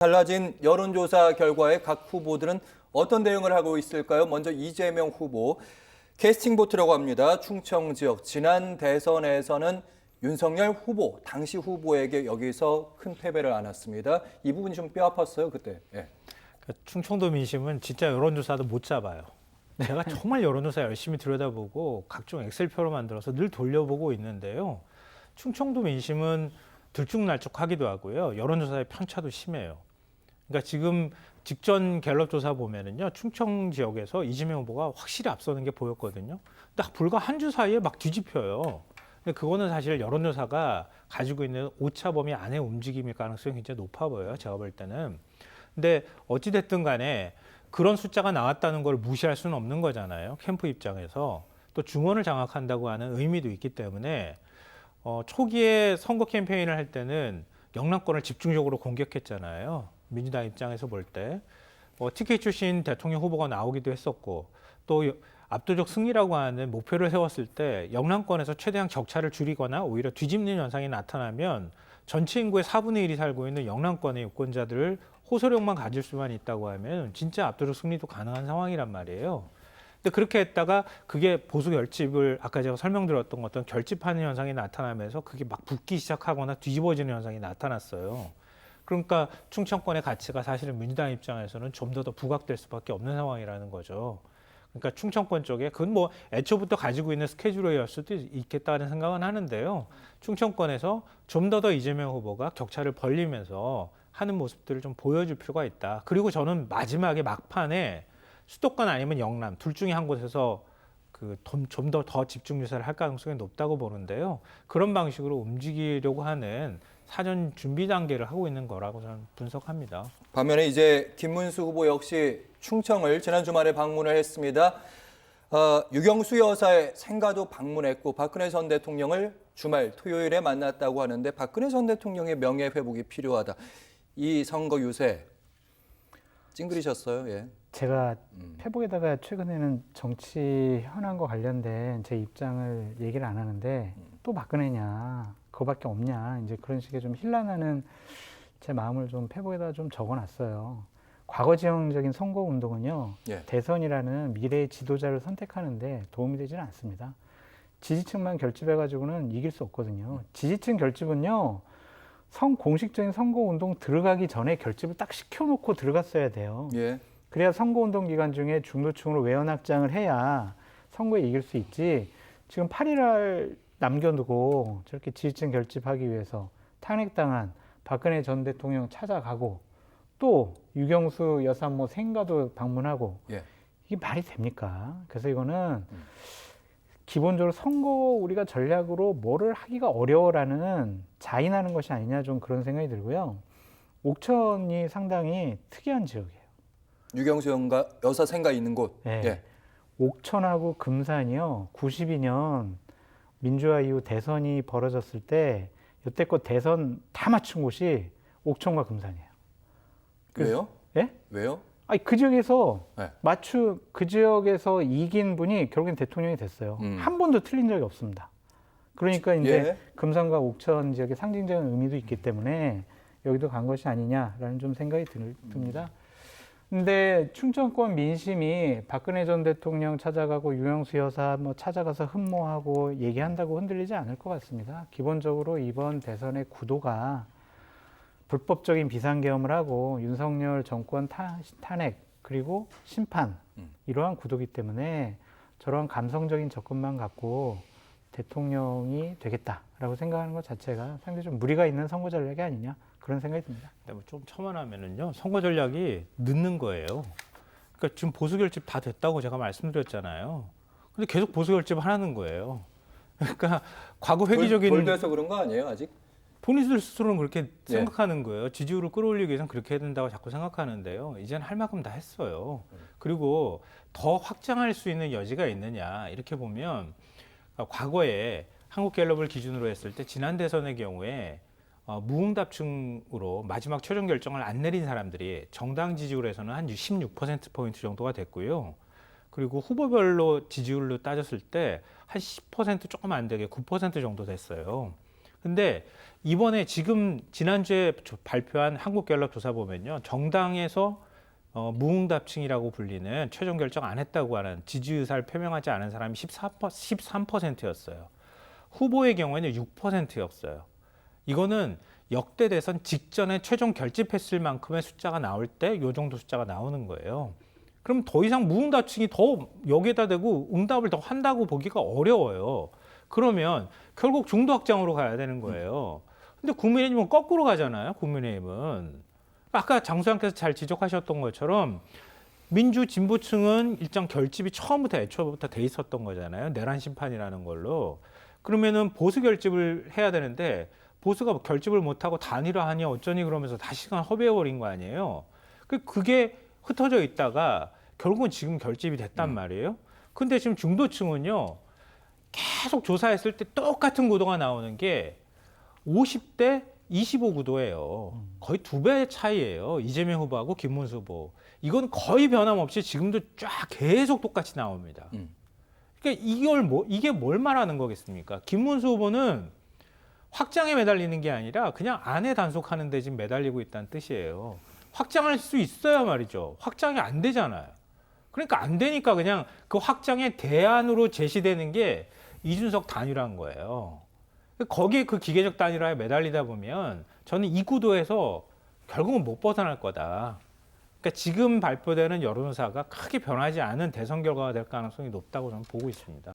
달라진 여론조사 결과에 각 후보들은 어떤 대응을 하고 있을까요? 먼저 이재명 후보, 캐스팅 보트라고 합니다. 충청 지역 지난 대선에서는 윤석열 후보, 당시 후보에게 여기서 큰 패배를 안았습니다. 이 부분이 좀 뼈아팠어요, 그때. 예. 충청도 민심은 진짜 여론조사도 못 잡아요. 제가 정말 여론조사 열심히 들여다보고 각종 엑셀표로 만들어서 늘 돌려보고 있는데요. 충청도 민심은 들쭉날쭉하기도 하고요. 여론조사의 편차도 심해요. 그러니까 지금 직전 갤럽 조사 보면은요, 충청 지역에서 이재명 후보가 확실히 앞서는 게 보였거든요. 근데 불과 한 주 사이에 막 뒤집혀요. 근데 그거는 사실 여론조사가 가지고 있는 오차 범위 안에 움직임일 가능성이 굉장히 높아 보여요. 제가 볼 때는. 근데 어찌됐든 간에 그런 숫자가 나왔다는 걸 무시할 수는 없는 거잖아요. 캠프 입장에서. 또 중원을 장악한다고 하는 의미도 있기 때문에 초기에 선거 캠페인을 할 때는 영남권을 집중적으로 공격했잖아요. 민주당 입장에서 볼 때. TK 출신 대통령 후보가 나오기도 했었고 또 압도적 승리라고 하는 목표를 세웠을 때 영남권에서 최대한 격차를 줄이거나 오히려 뒤집는 현상이 나타나면 전체 인구의 4분의 1이 살고 있는 영남권의 유권자들을 호소력만 가질 수만 있다고 하면 진짜 압도적 승리도 가능한 상황이란 말이에요. 근데 그렇게 했다가 그게 보수 결집을 아까 제가 설명드렸던 어떤 결집하는 현상이 나타나면서 그게 막 붙기 시작하거나 뒤집어지는 현상이 나타났어요. 그러니까 충청권의 가치가 사실은 민주당 입장에서는 좀 더 부각될 수밖에 없는 상황이라는 거죠. 그러니까 충청권 쪽에 그건 뭐 애초부터 가지고 있는 스케줄이었을 수도 있겠다는 생각은 하는데요. 충청권에서 좀 더 이재명 후보가 격차를 벌리면서 하는 모습들을 좀 보여줄 필요가 있다. 그리고 저는 마지막에 막판에 수도권 아니면 영남 둘 중에 한 곳에서 좀 더 집중 유세를 할 가능성이 높다고 보는데요. 그런 방식으로 움직이려고 하는 사전 준비 단계를 하고 있는 거라고 저는 분석합니다. 반면에 이제 김문수 후보 역시 충청을 지난 주말에 방문을 했습니다. 유경수 여사의 생가도 방문했고 박근혜 전 대통령을 주말 토요일에 만났다고 하는데 박근혜 전 대통령의 명예 회복이 필요하다. 이 선거 유세 찡그리셨어요? 예. 제가 페북에다가 최근에는 정치 현안과 관련된 제 입장을 얘기를 안 하는데 또 박근혜냐 그거밖에 없냐 이제 그런 식의 좀 혼란하는 제 마음을 좀 페북에다 좀 적어놨어요. 과거 지형적인 선거 운동은요, 예. 대선이라는 미래의 지도자를 선택하는데 도움이 되지는 않습니다. 지지층만 결집해가지고는 이길 수 없거든요. 지지층 결집은요, 공식적인 선거 운동 들어가기 전에 결집을 딱 시켜놓고 들어갔어야 돼요. 예. 그래야 선거운동 기간 중에 중도층으로 외연 확장을 해야 선거에 이길 수 있지. 지금 8일을 남겨두고 저렇게 지지층 결집하기 위해서 탄핵당한 박근혜 전 대통령 찾아가고 또 유경수 여사 뭐 생가도 방문하고 예. 이게 말이 됩니까? 그래서 이거는 기본적으로 선거 우리가 전략으로 뭐를 하기가 어려워라는 자인하는 것이 아니냐 좀 그런 생각이 들고요. 옥천이 상당히 특이한 지역이에요. 유경수 여사 생가 있는 곳. 네. 예. 옥천하고 금산이요. 92년 민주화 이후 대선이 벌어졌을 때 여태껏 대선 다 맞춘 곳이 옥천과 금산이에요. 왜요? 예? 왜요? 아니 그 지역에서 네. 그 지역에서 이긴 분이 결국엔 대통령이 됐어요. 한 번도 틀린 적이 없습니다. 그러니까 이제 예. 금산과 옥천 지역의 상징적인 의미도 있기 때문에 여기도 간 것이 아니냐라는 좀 생각이 듭니다. 근데 충청권 민심이 박근혜 전 대통령 찾아가고 유경수 여사 뭐 찾아가서 흠모하고 얘기한다고 흔들리지 않을 것 같습니다. 기본적으로 이번 대선의 구도가 불법적인 비상계엄을 하고 윤석열 정권 탄핵 그리고 심판 이러한 구도기 때문에 저러한 감성적인 접근만 갖고 대통령이 되겠다라고 생각하는 것 자체가 상당히 좀 무리가 있는 선거 전략이 아니냐 그런 생각이 듭니다. 근데 뭐 좀 첨언하면은요, 선거 전략이 늦는 거예요. 그러니까 지금 보수 결집 다 됐다고 제가 말씀드렸잖아요. 근데 계속 보수 결집을 하는 거예요. 그러니까 과거 획기적인 돌돼서 그런 거 아니에요, 아직? 본인들 스스로는 그렇게 생각하는 거예요. 지지율을 끌어올리기 위해서는 그렇게 해야 된다고 자꾸 생각하는데요. 이제는 할 만큼 다 했어요. 그리고 더 확장할 수 있는 여지가 있느냐 이렇게 보면 과거에 한국갤럽을 기준으로 했을 때 지난 대선의 경우에 무응답층으로 마지막 최종 결정을 안 내린 사람들이 정당 지지율에서는 한 16%포인트 정도가 됐고요. 그리고 후보별로 지지율로 따졌을 때 한 10% 조금 안 되게 9% 정도 됐어요. 근데 이번에 지난주에 발표한 한국갤럽 조사 보면요. 정당에서 무응답층이라고 불리는 최종 결정 안 했다고 하는 지지 의사를 표명하지 않은 사람이 13%였어요. 후보의 경우에는 6%였어요. 이거는 역대 대선 직전에 최종 결집했을 만큼의 숫자가 나올 때 이 정도 숫자가 나오는 거예요. 그럼 더 이상 무응답층이 더 여기에다 대고 응답을 더 한다고 보기가 어려워요. 그러면 결국 중도 확장으로 가야 되는 거예요. 근데 국민의힘은 거꾸로 가잖아요. 국민의힘은. 아까 장수장께서 잘 지적하셨던 것처럼 민주 진보층은 일정 결집이 처음부터 애초부터 돼 있었던 거잖아요. 내란 심판이라는 걸로. 그러면은 보수 결집을 해야 되는데 보수가 결집을 못하고 단일화하니 어쩌니 그러면서 다시금 허비해버린 거 아니에요. 그게 흩어져 있다가 결국은 지금 결집이 됐단 말이에요. 근데 지금 중도층은요. 계속 조사했을 때 똑같은 구도가 나오는 게 50대 25 구도예요. 거의 2배 차이예요. 이재명 후보하고 김문수 후보. 이건 거의 변함없이 지금도 쫙 계속 똑같이 나옵니다. 그러니까 이게 뭘 말하는 거겠습니까? 김문수 후보는 확장에 매달리는 게 아니라 그냥 안에 단속하는 데 지금 매달리고 있다는 뜻이에요. 확장할 수 있어야 말이죠. 확장이 안 되잖아요. 그러니까 안 되니까 그냥 그 확장의 대안으로 제시되는 게 이준석 단일화인 거예요. 거기에 그 기계적 단일화에 매달리다 보면 저는 이 구도에서 결국은 못 벗어날 거다. 그러니까 지금 발표되는 여론조사가 크게 변하지 않은 대선 결과가 될 가능성이 높다고 저는 보고 있습니다.